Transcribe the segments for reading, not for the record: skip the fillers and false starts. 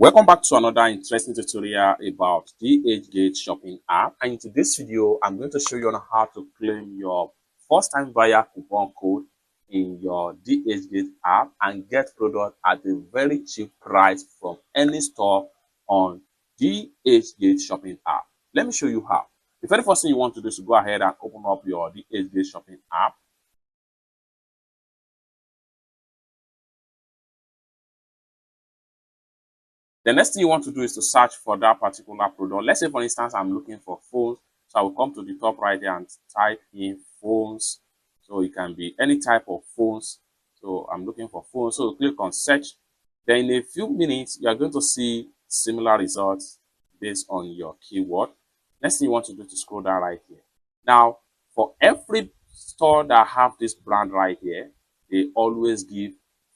Welcome back to another interesting tutorial about DHgate shopping app. And in today's video, I'm going to show you on how to claim your first time buyer coupon code in your DHgate app and get product at a very cheap price from any store on DHgate shopping app. Let me show you how. The very first thing you want to do is to go ahead and open up your DHgate shopping app. The next thing you want to do is to search for that particular product. Let's say, for instance, I'm looking for phones. So I will come to the top right there and type in phones. So it can be any type of phones. So I'm looking for phones. So click on search. Then in a few minutes, you are going to see similar results based on your keyword. Next thing you want to do is to scroll down right here. Now, for every store that have this brand right here, they always give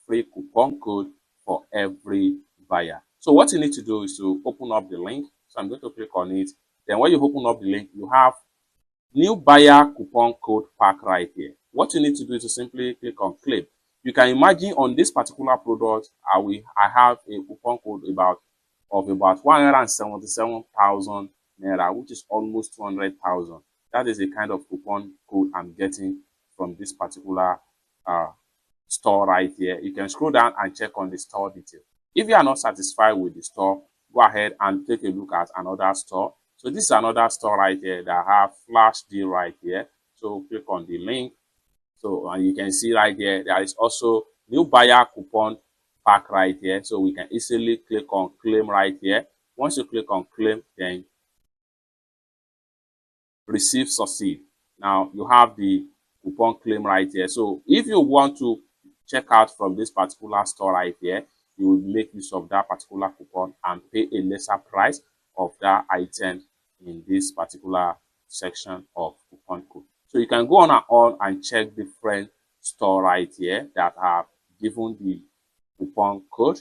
free coupon code for every buyer. So what you need to do is to open up the link. So I'm going to click on it. Then when you open up the link, you have new buyer coupon code pack right here. What you need to do is to simply click on claim. You can imagine on this particular product, I have a coupon code of about 177,000 naira, which is almost 200,000. That is the kind of coupon code I'm getting from this particular store right here. You can scroll down and check on the store detail. If you are not satisfied with the store, go ahead and take a look at another store. So this is another store right here that have flash deal right here. So click on the link. So and you can see right here, there is also new buyer coupon pack right here. So we can easily click on claim right here. Once you click on claim, then receive succeed. Now you have the coupon claim right here. So if you want to check out from this particular store right here, you will make use of that particular coupon and pay a lesser price of that item in this particular section of coupon code. So you can go on and check different store right here that have given the coupon code.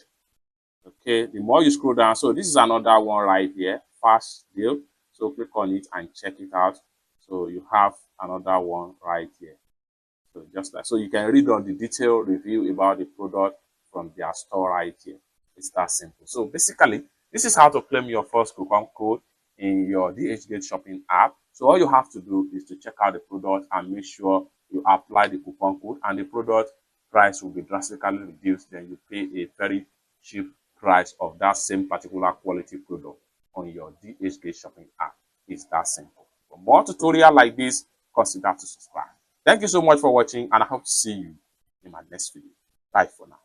Okay, the more you scroll down, so this is another one right here, fast deal. So click on it and check it out. So you have another one right here. So just like so, you can read on the detailed review about the product from their store right here. It's that simple. So basically, this is how to claim your first coupon code in your DHgate shopping app. So all you have to do is to check out the product and make sure you apply the coupon code, and the product price will be drastically reduced. Then you pay a very cheap price of that same particular quality product on your DHgate shopping app. It's that simple. For more tutorial like this, consider to subscribe. Thank you so much for watching, and I hope to see you in my next video. Bye for now.